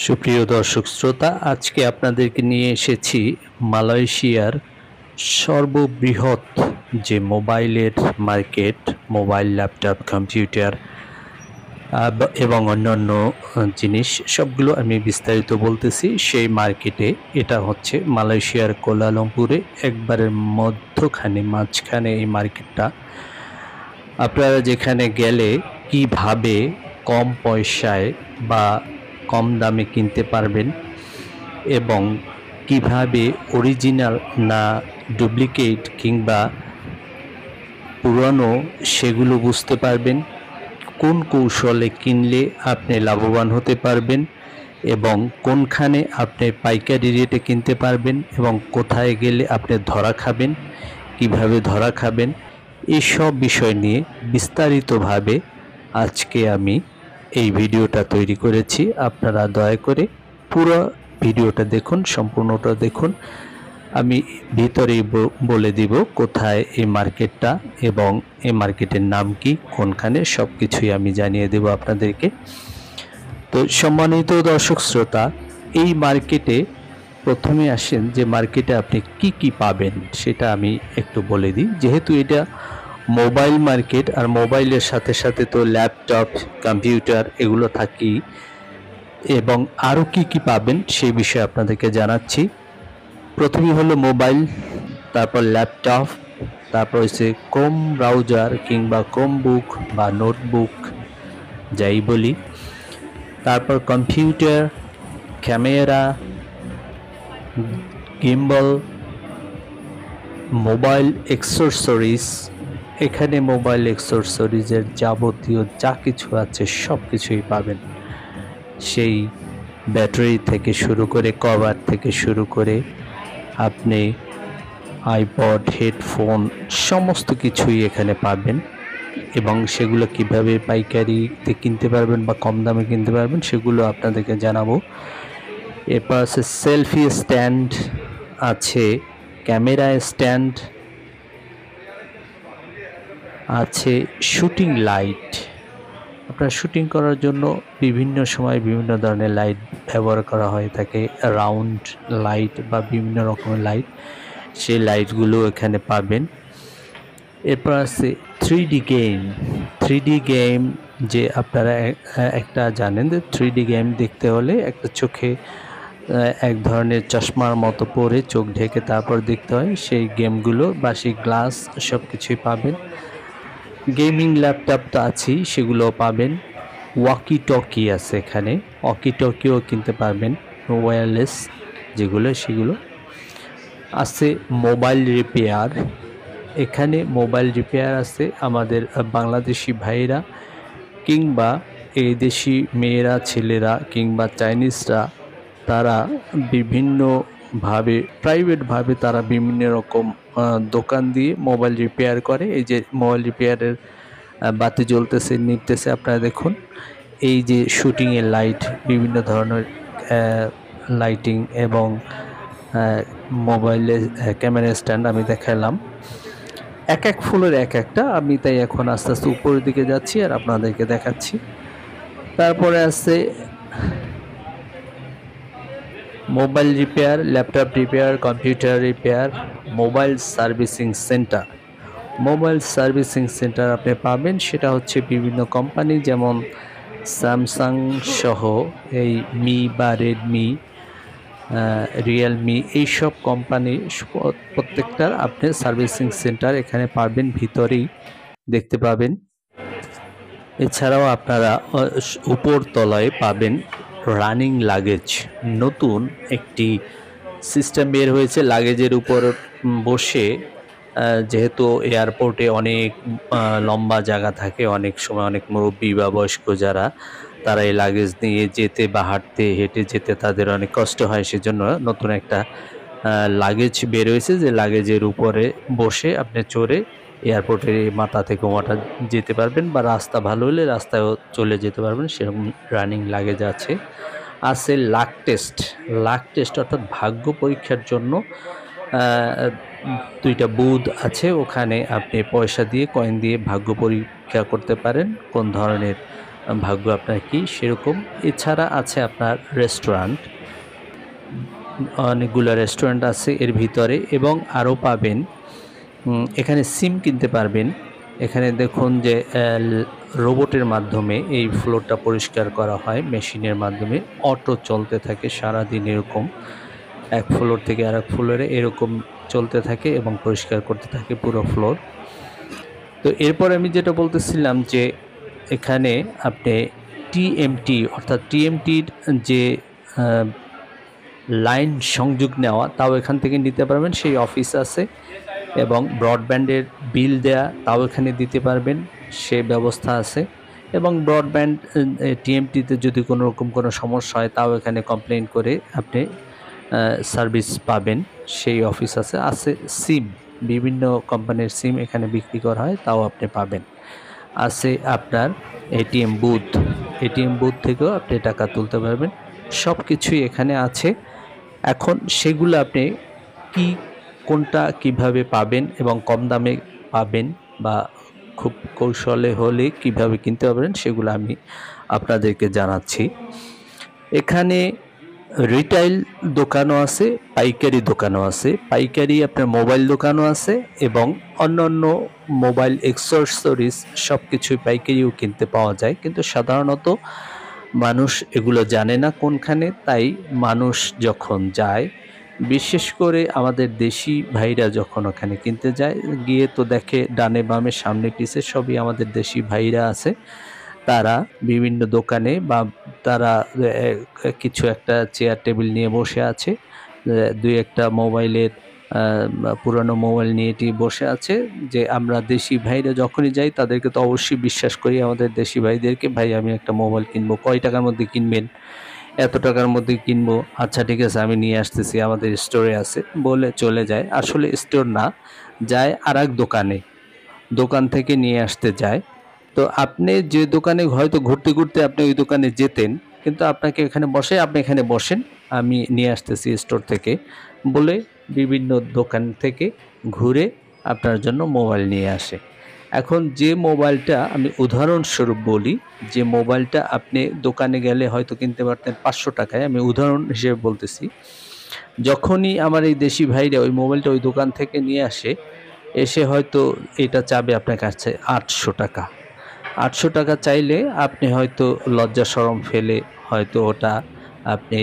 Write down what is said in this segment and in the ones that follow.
সুপ্রিয় দর্শক শ্রোতা, আজকে আপনাদেরকে নিয়ে এসেছি মালয়েশিয়ার সর্ববৃহৎ যে মোবাইলের মার্কেট, মোবাইল, ল্যাপটপ, কম্পিউটার এবং অন্যান্য জিনিস সবগুলো আমি বিস্তারিত বলতেছি। সেই মার্কেটে, এটা হচ্ছে মালয়েশিয়ার কুয়ালালামপুরে একবারের মাঝখানে এই মার্কেটটা। আপনারা যেখানে গেলে কিভাবে কম পয়সায় বা কম দামে কিনতে পারবেন এবং কিভাবে অরিজিনাল না ডুপ্লিকেট কিংবা পুরানো সেগুলো বুঝতে পারবেন, কোন কৌশলে কিনলে আপনি লাভবান হতে পারবেন এবং কোনখানে আপনি পাইকারি রেটে কিনতে পারবেন এবং কোথায় গেলে আপনি ধরা খাবেন, কিভাবে ধরা খাবেন, এসব বিষয় নিয়ে বিস্তারিতভাবে আজকে আমি এই ভিডিওটা তৈরি করেছি। আপনারা দয়া করে পুরো ভিডিওটা দেখুন, সম্পূর্ণটা দেখুন। আমি ভিতরেই বলে দিব কোথায় এই মার্কেটটা এবং এই মার্কেটের নাম কি, কোনখানে, সব কিছুই আমি জানিয়ে দেব আপনাদেরকে। তো সম্মানিত দর্শক শ্রোতা, এই মার্কেটে প্রথমে আসেন যে মার্কেটে আপনি কি কি পাবেন সেটা আমি একটু বলে দিই। যেহেতু এটা মোবাইল মার্কেট, আর মোবাইলের সাথে সাথে তো ল্যাপটপ, কম্পিউটার এগুলো থাকি, এবং আরও কি কি পাবেন সেই বিষয়ে আপনাদেরকে জানাচ্ছি। প্রথমেই হলো মোবাইল, তারপর ল্যাপটপ, তারপর হচ্ছে ক্রোম ব্রাউজার কিংবা ক্রোম বুক বা নোটবুক যাই বলি, তারপর computer, camera, gimbal, mobile accessories. এখানে মোবাইল অ্যাক্সেসরিজের যাবতীয় যা কিছু আছে সব কিছুই পাবেন। সেই ব্যাটারি থেকে শুরু করে, কভার থেকে শুরু করে আপনি আইপড, হেডফোন সমস্ত কিছুই এখানে পাবেন এবং সেগুলো কিভাবে পাইকারিতে কিনতে পারবেন বা কম দামে কিনতে পারবেন সেগুলো আপনাদেরকে জানাবো। এরপর আছে সেলফি স্ট্যান্ড, আছে ক্যামেরা স্ট্যান্ড, আছে শুটিং লাইট। আপনার শুটিং করার জন্য বিভিন্ন সময় বিভিন্ন ধরনের লাইট ব্যবহার করা হয়ে থাকে, রাউন্ড লাইট বা বিভিন্ন রকমের লাইট, সেই লাইটগুলো এখানে পাবেন। এরপর আছে 3D গেম। 3D গেম, যে আপনারা একটা জানেন যে 3D গেম দেখতে হলে একটা চোখে এক ধরনের চশমার মতো পরে চোখ ঢেকে তারপর দেখতে হয়, সেই গেমগুলো বা সেই গ্লাস সব কিছুই পাবেন। গেমিং ল্যাপটপ তো আছেই, সেগুলোও পাবেন। ওয়াকি টকি আছে এখানে, ওয়াকি টকিও কিনতে পারবেন, ওয়্যারলেস যেগুলো সেগুলো আছে। মোবাইল রিপেয়ার, এখানে মোবাইল রিপেয়ার আছে। আমাদের বাংলাদেশি ভাইরা কিংবা এই দেশি মেয়েরা, ছেলেরা কিংবা চাইনিজরা, তারা বিভিন্নভাবে প্রাইভেটভাবে তারা বিভিন্ন রকম দোকান দিয়ে মোবাইল রিপেয়ার করে। এই যে মোবাইল রিপেয়ারের বাতি জ্বলতেছে, নিভতেছে, আপনারা দেখুন। এই যে শুটিংয়ের লাইট, বিভিন্ন ধরনের লাইটিং এবং মোবাইলের ক্যামেরা স্ট্যান্ড আমি দেখালাম। এক এক ফ্লোর এক একটা, আমি তাই এখন আস্তে আস্তে উপরের দিকে যাচ্ছি আর আপনাদেরকে দেখাচ্ছি। তারপরে আছে mobile repair, laptop repair, computer repair, mobile servicing centre. Mobile servicing centre আপনি পাবেন, সেটা হচ্ছে বিভিন্ন কোম্পানি, যেমন স্যামসাং সহ এই মি বা রেডমি, রিয়েলমি, এইসব কোম্পানি প্রত্যেকটার আপনি সার্ভিসিং সেন্টার এখানে পাবেন, ভিতরেই দেখতে পাবেন। এছাড়াও আপনারা উপর তলায় পাবেন রানিং লাগেজ। নতুন একটি সিস্টেম বের হয়েছে লাগেজের উপর বসে, যেহেতু এয়ারপোর্টে অনেক লম্বা জায়গা থাকে, অনেক সময় অনেক মুরব্বী বা বয়স্ক যারা, তারা এই লাগেজ নিয়ে যেতে বা হাঁটতে হেঁটে যেতে তাদের অনেক কষ্ট হয়, সেজন্য নতুন একটা লাগেজ বের হয়েছে, যে লাগেজের উপরে বসে আপনি চড়ে এয়ারপোর্টের মাথা থেকে মাথা যেতে পারবেন, বা রাস্তা ভালো হলে রাস্তায়ও চলে যেতে পারবেন, সেরকম রানিং লাগেজ আছে। আছে লাক টেস্ট। লাক টেস্ট অর্থাৎ ভাগ্য পরীক্ষার জন্য দুইটা বুথ আছে, ওখানে আপনি পয়সা দিয়ে, কয়েন দিয়ে ভাগ্য পরীক্ষা করতে পারেন কোন ধরনের ভাগ্য আপনার কি সেরকম। এছাড়া আছে আপনার রেস্টুরেন্ট, অনেকগুলো রেস্টুরেন্ট আছে এর ভিতরে, এবং আরও পাবেন এখানে সিম কিনতে পারবেন। এখানে দেখুন যে রোবটের মাধ্যমে এই ফ্লোরটা পরিষ্কার করা হয় মেশিনের মাধ্যমে, অটো চলতে থাকে সারাদিন এরকম, এক ফ্লোর থেকে আরেক ফ্লোরে এরকম চলতে থাকে এবং পরিষ্কার করতে থাকে পুরো ফ্লোর। তো এরপর আমি যেটা বলতেছিলাম যে এখানে আপনি টিএমটি অর্থাৎ টিএমটির যে লাইন সংযোগ নেওয়া তাও এখান থেকে নিতে পারবেন, সেই অফিস আছে, এবং ব্রডব্যান্ডের বিল দেয়া তাও এখানে দিতে পারবেন, সে ব্যবস্থা আছে। এবং ব্রডব্যান্ড টিএমটিতে যদি কোনো রকম কোনো সমস্যা হয় তাও এখানে কমপ্লেন করে আপনি সার্ভিস পাবেন, সেই অফিস আছে। আছে সিম, বিভিন্ন কোম্পানির সিম এখানে বিক্রি করা হয়, তাও আপনি পাবেন। আছে আপনার এটিএম বুথ, এটিএম বুথ থেকেও আপনি টাকা তুলতে পারবেন, সব কিছুই এখানে আছে। এখন সেগুলো আপনি কোনটা কিভাবে পাবেন এবং কম দামে পাবেন বা খুব কৌশলে হলে কিভাবে কিনতে পারবেন সেগুলো আমি আপনাদেরকে জানাচ্ছি। এখানে রিটেইল দোকানও আছে, পাইকারি দোকানও আছে। পাইকারি আপনার মোবাইল দোকানও আছে, এবং অন্যান্য মোবাইল অ্যাক্সেসরিজ সব কিছুই পাইকারিও কিনতে পাওয়া যায়, কিন্তু সাধারণত মানুষ এগুলো জানে না কোনখানে। তাই মানুষ যখন যায়, বিশেষ করে আমাদের দেশি ভাইরা যখন ওখানে কিনতে যায়, গিয়ে তো দেখে ডানে বামে সামনে পিছে সবই আমাদের দেশি ভাইরা আছে। তারা বিভিন্ন দোকানে বা তারা কিছু একটা চেয়ার টেবিল নিয়ে বসে আছে, দুই একটা মোবাইলের পুরানো মোবাইল নিয়ে বসে আছে। যে আমরা দেশি ভাইরা যখনই যাই তাদেরকে তো অবশ্যই বিশ্বাস করি, আমাদের দেশি ভাইদেরকে, ভাই আমি একটা মোবাইল কিনবো, কয় টাকার মধ্যে কিনবেন? এত টাকার মধ্যে কিনবো। আচ্ছা ঠিক আছে, আমি নিয়ে আসতেছি, আমাদের স্টোরে আছে, বলে চলে যায়। আসলে স্টোর না, যায় আর এক দোকানে, দোকান থেকে নিয়ে আসতে যায়। তো আপনি যে দোকানে হয়তো ঘুরতে ঘুরতে আপনি ওই দোকানে যেতেন, কিন্তু আপনাকে এখানে বসে, আপনি এখানে বসেন, আমি নিয়ে আসতেছি স্টোর থেকে বলে বিভিন্ন দোকান থেকে ঘুরে আপনার জন্য মোবাইল নিয়ে আসে। এখন যে মোবাইলটা আমি উদাহরণস্বরূপ বলি, যে মোবাইলটা আপনি দোকানে গেলে হয়তো কিনতে পারতেন 500 টাকায়, আমি উদাহরণ হিসেবে বলতেছি। যখনই আমার এই দেশি ভাইরা ওই মোবাইলটা ওই দোকান থেকে নিয়ে আসে, এসে হয়তো এটা চাবে আপনার কাছে 800 টাকা। 800 টাকা চাইলে আপনি হয়তো লজ্জা শরম ফেলে হয়তো ওটা আপনি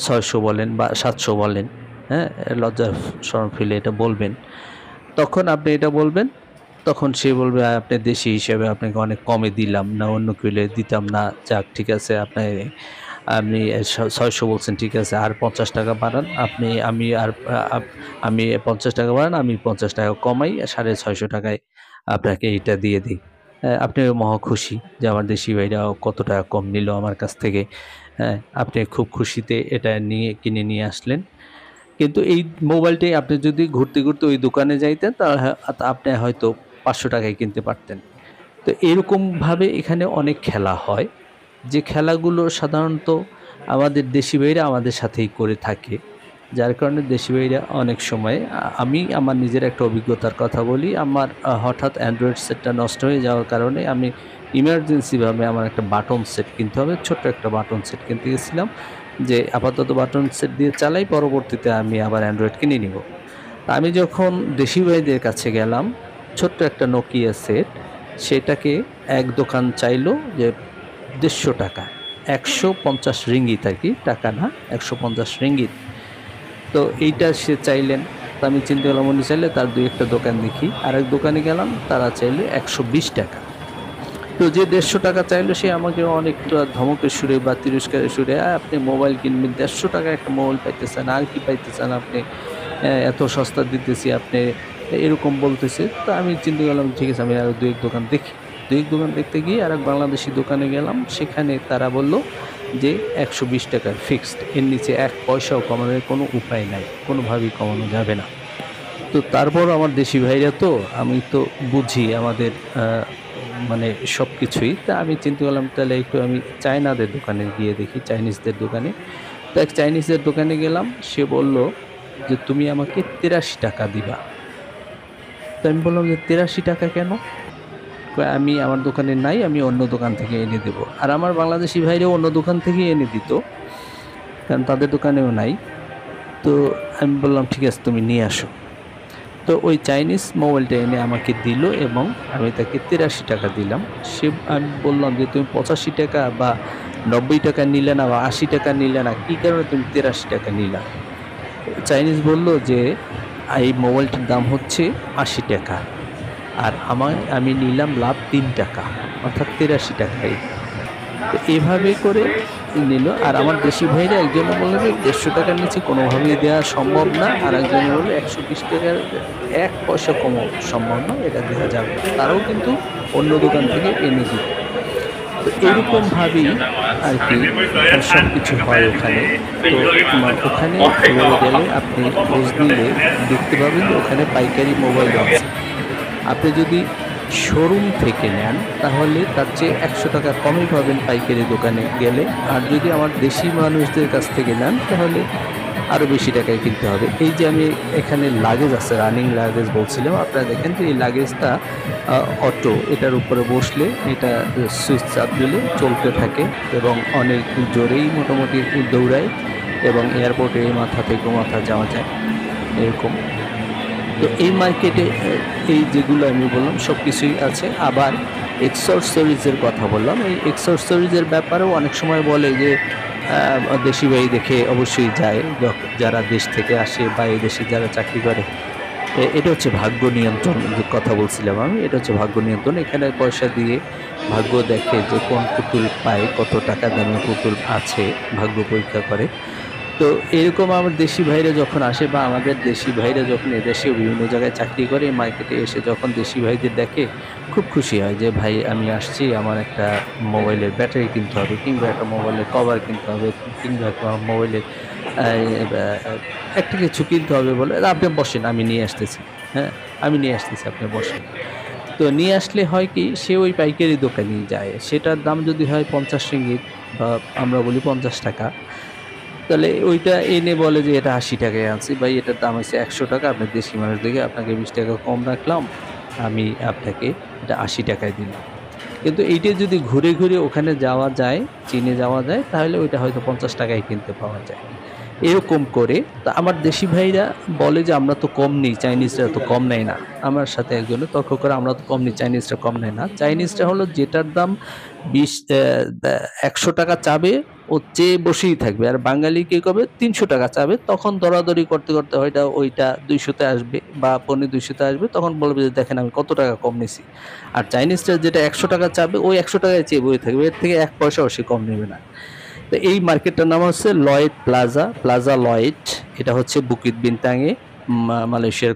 600 বলেন বা 700 বলেন, হ্যাঁ? লজ্জা শরম ফেলে এটা বলবেন। তখন আপনি এটা বলবেন, তখন সে বলবে আপনি দেশি হিসেবে আপনাকে অনেক কমে দিলাম, না অন্য কেউ হলে দিতাম না। যাক ঠিক আছে, আপনি 600 বলছেন, ঠিক আছে আর 50 টাকা বাড়ান। আমি 50 টাকা বাড়ান, আমি 50 টাকা কমাই 650 টাকায় আপনাকে এইটা দিয়ে দিই। আপনিও মহা খুশি যে আমার দেশি ভাইরা কত টাকা কম নিল আমার কাছ থেকে। হ্যাঁ, আপনি খুব খুশিতে এটা কিনে নিয়ে আসলেন। কিন্তু এই মোবাইলটাই আপনি যদি ঘুরতে ঘুরতে ওই দোকানে যাইতেন, তাহলে আপনি হয়তো 500 টাকায় কিনতে পারতেন। তো এরকমভাবে এখানে অনেক খেলা হয়, যে খেলাগুলো সাধারণত আমাদের দেশি ভাইরা আমাদের সাথেই করে থাকে। যার কারণে দেশি ভাইরা অনেক সময়, আমি আমার নিজের একটা অভিজ্ঞতার কথা বলি। আমার হঠাৎ অ্যান্ড্রয়েড সেটটা নষ্ট হয়ে যাওয়ার কারণে আমি ইমার্জেন্সিভাবে আমার একটা বাটন সেট কিনতে হবে, ছোট্ট একটা বাটন সেট কিনতে গেছিলাম, যে আপাতত বাটন সেট দিয়ে চালাই, পরবর্তীতে আমি আবার অ্যান্ড্রয়েড কিনে নিব। আমি যখন দেশি ভাইদের কাছে গেলাম, ছোট্ট একটা নোকিয়া সেট, সেটাকে এক দোকান চাইলো যে 150 টাকা, 150 রিঙ্গিত আর কি, টাকা না, 150 রিঙ্গিত। তো এইটা সে চাইলেন, তো আমি চিন্তা করলাম উনি চাইলে তার দুই একটা দোকান দেখি, আরেক দোকানে গেলাম, তারা চাইলে 120 টাকা। তো যে 150 টাকা চাইলো সে আমাকে অনেকটা ধমকের সুরে বা তিরস্কারের সুরে, আপনি মোবাইল কিনবেন, 150 টাকা একটা মোবাইল পাইতেছেন, আর কি পাইতেছেন আপনি, এত সস্তা দিতেছি আপনি, এরকম বলতেছে। তো আমি চিন্তা করলাম ঠিক আছে, আমি আরো দুই এক দোকান দেখি। দুই এক দোকান দেখতে গিয়ে আর এক বাংলাদেশি দোকানে গেলাম, সেখানে তারা বলল যে 120 টাকা ফিক্সড, এর নিচে 1 পয়সাও কমানোর কোনো উপায় নাই, কোনোভাবেই কমানো যাবে না। তো তারপর আমার দেশি ভাইরা, তো আমি তো বুঝি আমাদের মানে সব কিছুই। তা আমি চিন্তা করলাম তাহলে একটু আমি চায়নাদের দোকানে গিয়ে দেখি, চাইনিজদের দোকানে। তো এক চাইনিজদের দোকানে গেলাম, সে বলল যে তুমি আমাকে 83 টাকা দিবা। তো আমি বললাম যে 83 টাকা কেন? কয় আমি আমার দোকানে নাই, আমি অন্য দোকান থেকে এনে দেব। আর আমার বাংলাদেশি ভাইরাও অন্য দোকান থেকেই এনে দিত, কারণ তাদের দোকানেও নাই। তো আমি বললাম ঠিক আছে তুমি নিয়ে আসো। তো ওই চাইনিজ মোবাইলটা এনে আমাকে দিল এবং আমি তাকে ৮৩ টাকা দিলাম। আমি বললাম যে তুমি ৮৫ টাকা বা ৯০ টাকা নিলে না বা ৮০ টাকা নিলে না, কী কারণে তুমি ৮৩ টাকা নিলা? চাইনিজ বলল যে এই মোবাইলটার দাম হচ্ছে ৮০ টাকা, আর আমি নিলাম লাভ ৩ টাকা, অর্থাৎ ৮৩ টাকাই। তো এভাবে করে নিল। আর আমার দেশি ভাইরা একজনে বলল যে ১৫০ টাকার নিচে কোনোভাবেই দেওয়া সম্ভব না, আর একজনে বলল ১২০ টাকার ১ পয়সা কমও সম্ভব না, এটা দেওয়া যাবে না। তারাও কিন্তু অন্য দোকান থেকে এনে দিত। তো এরকমভাবেই আর কি সব কিছু হয় ওখানে। তো ওখানে গেলে আপনি খোঁজ নিলে দেখতে পাবেন যে ওখানে পাইকারি মোবাইল আছে। আপনি যদি শোরুম থেকে নেন তাহলে তার চেয়ে ১০০ টাকা কমই পাবেন পাইকারি দোকানে গেলে। আর যদি আমার দেশি মানুষদের কাছ থেকে নেন তাহলে আরও বেশি টাকায় কিনতে হবে। এই যে আমি এখানে লাগেজ আছে, রানিং লাগেজ বলছিলাম, আপনারা দেখেন যে এই লাগেজটা অটো, এটার উপরে বসলে এটা সুইচ চাপ দিলে চলতে থাকে এবং অনেক জোরেই মোটামুটি দৌড়ায় এবং এয়ারপোর্টে এই মাথা থেকে ও মাথা যাওয়া যায় এরকম। তো এই মার্কেটে এই যেগুলো আমি বললাম সব কিছুই আছে। আবার এক্সেসরিজের কথা বললাম, এই এক্সেসরিজের ব্যাপারেও অনেক সময় বলে যে দেশি ভাই দেখে অবশ্যই যায়, যারা দেশ থেকে আসে বা এই দেশে যারা চাকরি করে। এটা হচ্ছে ভাগ্য নিয়ন্ত্রণ, যে কথা বলছিলাম আমি, এটা হচ্ছে ভাগ্য নিয়ন্ত্রণ। এখানে পয়সা দিয়ে ভাগ্য দেখে যে কোন পুতুল পায়, কত টাকা দামের পুতুল আছে, ভাগ্য পরীক্ষা করে। তো এরকম আমার দেশি ভাইরা যখন আসে বা আমাদের দেশি ভাইরা যখন এদেশেও বিভিন্ন জায়গায় চাকরি করে, মার্কেটে এসে যখন দেশি ভাইদের দেখে খুব খুশি হয় যে ভাই আমি আসছি, আমার একটা মোবাইলের ব্যাটারি কিনতে হবে, কিংবা একটা মোবাইলের কভার কিনতে হবে, কিংবা একটা মোবাইলের একটা কিছু কিনতে হবে, বলে আপনি বসেন আমি নিয়ে আসতেছি, হ্যাঁ আমি নিয়ে আসতেছি আপনি বসেন। তো নিয়ে আসলে হয় কি, সে ওই পাইকারি দোকানেই যায়, সেটার দাম যদি হয় ৫০ রিঙ্গিত বা আমরা বলি ৫০ টাকা, তাহলে ওইটা এনে বলে যে এটা ৮০ টাকায় আনছি, ভাই এটার দাম হচ্ছে ১০০ টাকা, আপনি দেশি মানুষ দেখে আপনাকে ২০ টাকা কম রাখলাম, আমি আপনাকে এটা ৮০ টাকায় দিলাম। কিন্তু এইটা যদি ঘুরে ঘুরে ওখানে যাওয়া যায়, চীনে যাওয়া যায়, তাহলে ওইটা হয়তো ৫০ টাকায় কিনতে পাওয়া যায়। এরকম করে তা আমার দেশি ভাইরা বলে যে আমরা তো কম নেই, চাইনিজরা তো কম নেয় না। আমার সাথে একজনে তর্ক করে, আমরা তো কম নেই, চাইনিজরা কম নেয় না। চাইনিজরা হলো যেটার দাম ২০ ১০০ টাকা চাবে, ও চেয়ে বসেই থাকবে। আর বাঙালি কি করবে, ৩০০ টাকা চাবে, তখন দরাদরি করতে করতে হয়তো ওইটা ২০০ তে আসবে বা পৌনে ২০০ তে আসবে, তখন বলবে যে দেখেন আমি কত টাকা কম নিছি। আর চাইনিজরা যেটা ১০০ টাকা চাবে, ওই ১০০ টাকায় চেয়ে বসে থাকবে, এর থেকে ১ পয়সাও সে কম নেবে না। তো এই মার্কেটটার নাম হচ্ছে লয়েড প্লাজা, প্লাজা লয়েড। এটা হচ্ছে বুকিত বিন্তাঙে, মালয়েশিয়ার